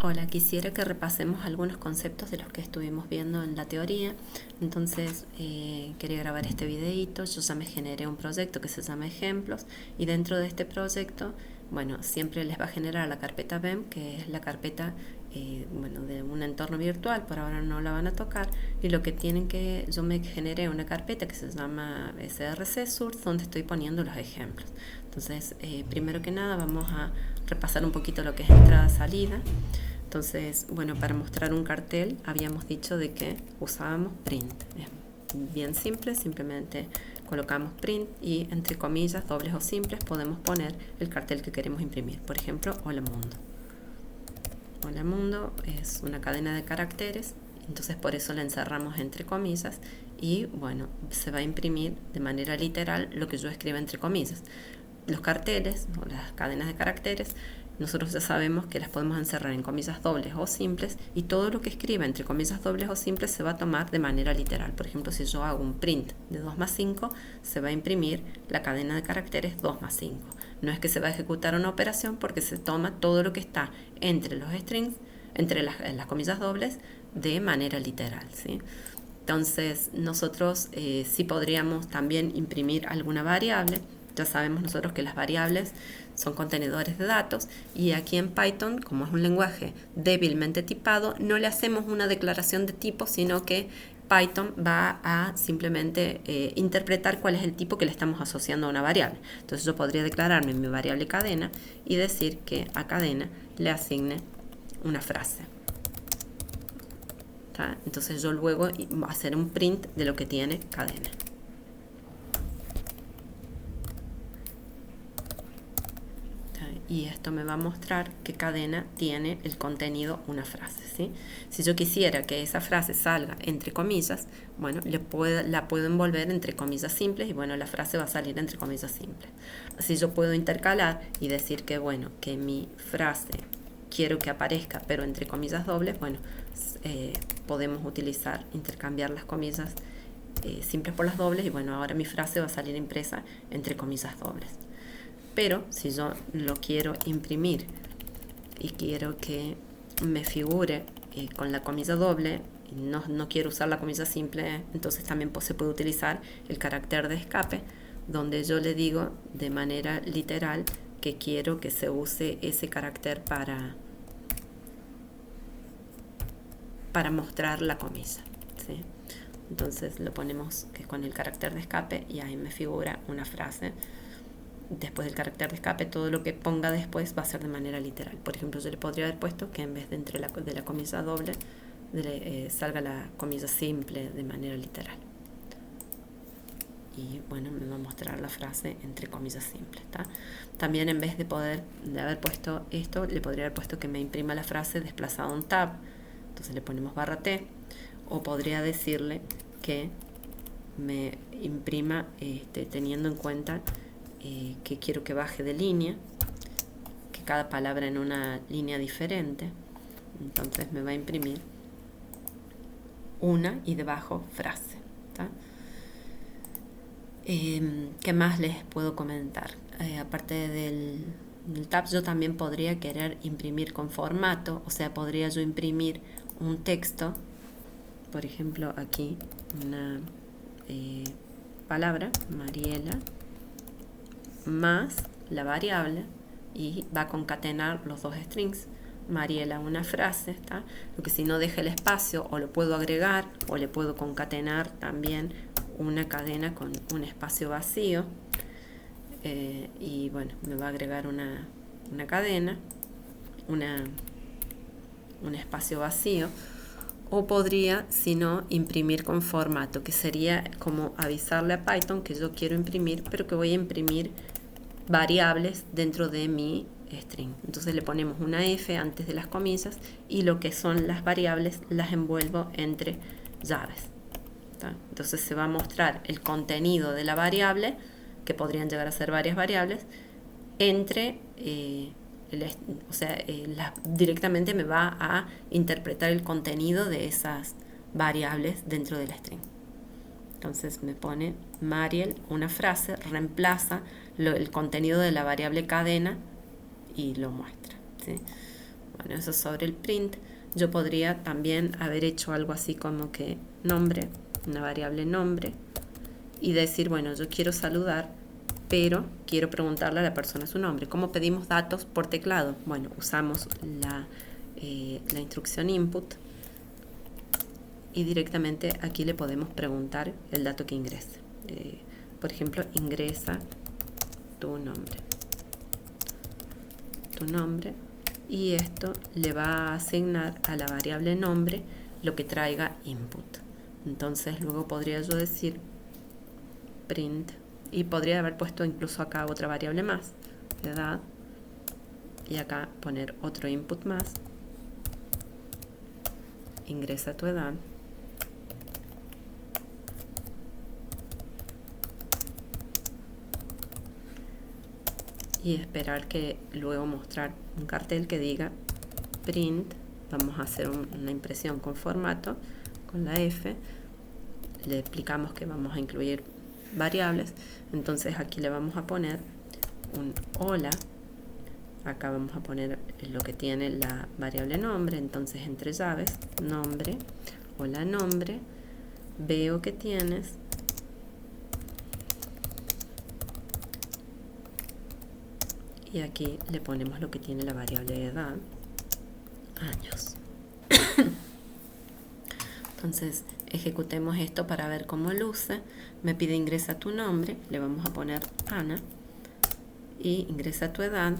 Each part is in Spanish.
Hola, quisiera que repasemos algunos conceptos de los que estuvimos viendo en la teoría. Entonces, quería grabar este videito. Yo ya me generé un proyecto que se llama Ejemplos y dentro de este proyecto, bueno, siempre les va a generar la carpeta BEM, que es la carpeta de un entorno virtual. Por ahora no la van a tocar y lo que tienen que, yo me generé una carpeta que se llama src source, donde estoy poniendo los ejemplos. Entonces, primero que nada vamos a repasar un poquito lo que es entrada-salida. Entonces, bueno, para mostrar un cartel habíamos dicho de que usábamos print. Es bien simple, simplemente colocamos print y entre comillas, dobles o simples, podemos poner el cartel que queremos imprimir. Por ejemplo, Hola Mundo. Hola Mundo es una cadena de caracteres, entonces por eso la encerramos entre comillas y bueno, se va a imprimir de manera literal lo que yo escriba entre comillas. Los carteles o las cadenas de caracteres, nosotros ya sabemos que las podemos encerrar en comillas dobles o simples y todo lo que escriba entre comillas dobles o simples se va a tomar de manera literal. Por ejemplo, si yo hago un print de 2 más 5, se va a imprimir la cadena de caracteres 2 más 5. No es que se va a ejecutar una operación porque se toma todo lo que está entre los strings, entre las comillas dobles, de manera literal, ¿sí? Entonces, nosotros sí podríamos también imprimir alguna variable. Ya sabemos nosotros que las variables son contenedores de datos y aquí en Python, como es un lenguaje débilmente tipado, no le hacemos una declaración de tipo, sino que Python va a simplemente interpretar cuál es el tipo que le estamos asociando a una variable. Entonces yo podría declararme mi variable cadena y decir que a cadena le asigne una frase. Entonces yo luego voy a hacer un print de lo que tiene cadena. Y esto me va a mostrar que cadena tiene el contenido una frase, ¿sí? Si yo quisiera que esa frase salga entre comillas, bueno, la puedo envolver entre comillas simples y bueno, la frase va a salir entre comillas simples. Así yo puedo intercalar y decir que bueno, que mi frase quiero que aparezca pero entre comillas dobles, bueno, podemos intercambiar las comillas simples por las dobles y bueno, ahora mi frase va a salir impresa entre comillas dobles. Pero si yo lo quiero imprimir y quiero que me figure con la comilla doble, y no quiero usar la comilla simple, entonces también se puede utilizar el carácter de escape, donde yo le digo de manera literal que quiero que se use ese carácter para mostrar la comilla, ¿sí? Entonces lo ponemos que con el carácter de escape y ahí me figura una frase. Después del carácter de escape, todo lo que ponga después va a ser de manera literal. Por ejemplo, yo le podría haber puesto que en vez de de la comilla doble salga la comilla simple de manera literal. Y bueno, me va a mostrar la frase entre comillas simples. También en vez de haber puesto esto, le podría haber puesto que me imprima la frase desplazado un tab. Entonces le ponemos ~t. O podría decirle que me imprima teniendo en cuenta que quiero que baje de línea, que cada palabra en una línea diferente. Entonces me va a imprimir una y debajo frase. ¿Qué más les puedo comentar? Aparte del tab, yo también podría querer imprimir con formato, o sea, podría yo imprimir un texto, por ejemplo aquí una palabra, Mariela, más la variable y va a concatenar los dos strings. Mariela una frase, ¿está? Lo que si no deja el espacio o lo puedo agregar o le puedo concatenar también una cadena con un espacio vacío y bueno, me va a agregar una cadena, un espacio vacío. O podría, si no, imprimir con formato, que sería como avisarle a Python que yo quiero imprimir, pero que voy a imprimir variables dentro de mi string. Entonces le ponemos una F antes de las comillas y lo que son las variables las envuelvo entre llaves. Entonces se va a mostrar el contenido de la variable, que podrían llegar a ser varias variables, entre directamente me va a interpretar el contenido de esas variables dentro del string. Entonces me pone Mariel una frase, reemplaza el contenido de la variable cadena y lo muestra, ¿sí? Bueno, eso sobre el print. Yo podría también haber hecho algo así como que nombre, una variable nombre, y decir, bueno, yo quiero saludar, pero quiero preguntarle a la persona su nombre. ¿Cómo pedimos datos por teclado? Bueno, usamos la instrucción input y directamente aquí le podemos preguntar el dato que ingrese. Por ejemplo, ingresa tu nombre, y esto le va a asignar a la variable nombre lo que traiga input. Entonces luego podría yo decir print, y podría haber puesto incluso acá otra variable más, edad, y acá poner otro input más, ingresa tu edad, y esperar que luego mostrar un cartel que diga print. Vamos a hacer una impresión con formato, con la F, le explicamos que vamos a incluir variables, entonces aquí le vamos a poner un hola, acá vamos a poner lo que tiene la variable nombre, entonces entre llaves, nombre, hola nombre, veo que tienes y aquí le ponemos lo que tiene la variable de edad, años. Entonces ejecutemos esto para ver cómo luce. Me pide ingresa tu nombre, le vamos a poner Ana, y ingresa tu edad,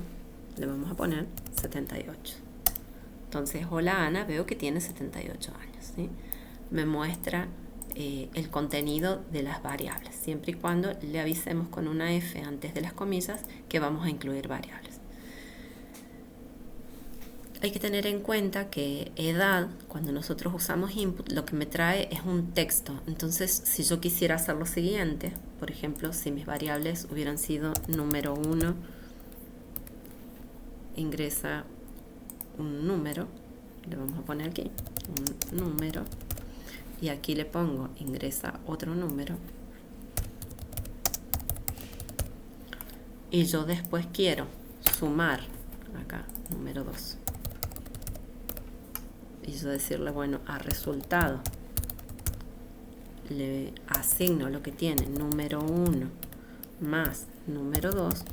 le vamos a poner 78. Entonces, hola Ana, veo que tiene 78 años, ¿sí? Me muestra el contenido de las variables, siempre y cuando le avisemos con una F antes de las comillas que vamos a incluir variables. Hay que tener en cuenta que edad, cuando nosotros usamos input, lo que me trae es un texto. Entonces, si yo quisiera hacer lo siguiente, por ejemplo, si mis variables hubieran sido número 1, ingresa un número, le vamos a poner aquí un número, y aquí le pongo ingresa otro número, y yo después quiero sumar acá número 2, y yo decirle, bueno, a resultado le asigno lo que tiene número 1 más número 2.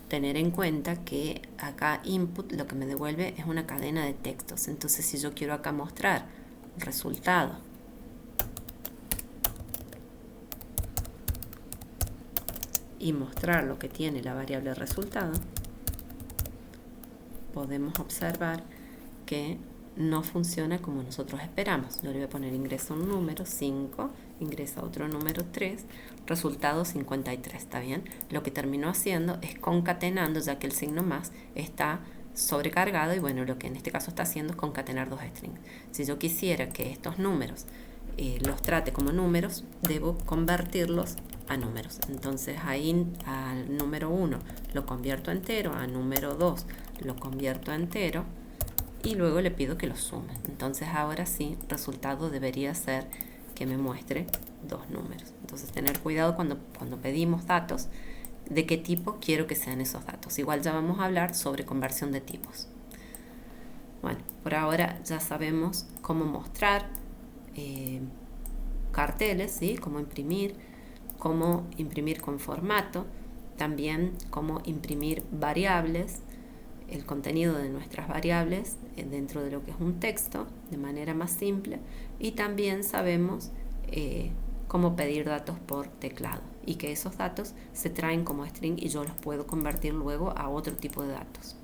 Tener en cuenta que acá input lo que me devuelve es una cadena de textos. Entonces, si yo quiero acá mostrar resultado y mostrar lo que tiene la variable resultado, podemos observar que no funciona como nosotros esperamos. Yo le voy a poner ingresa un número 5, ingresa otro número 3, resultado 53, ¿está bien? Lo que terminó haciendo es concatenando, ya que el signo más está sobrecargado, y bueno, lo que en este caso está haciendo es concatenar dos strings. Si yo quisiera que estos números los trate como números, debo convertirlos a números. Entonces ahí al número 1 lo convierto a entero, a número 2 lo convierto a entero, y luego le pido que lo sume. Entonces ahora sí, resultado debería ser que me muestre dos números. Entonces tener cuidado cuando pedimos datos, de qué tipo quiero que sean esos datos. Igual ya vamos a hablar sobre conversión de tipos. Bueno, por ahora ya sabemos cómo mostrar carteles, ¿sí? Cómo imprimir con formato, también cómo imprimir variables, el contenido de nuestras variables dentro de lo que es un texto de manera más simple, y también sabemos cómo pedir datos por teclado y que esos datos se traen como string y yo los puedo convertir luego a otro tipo de datos.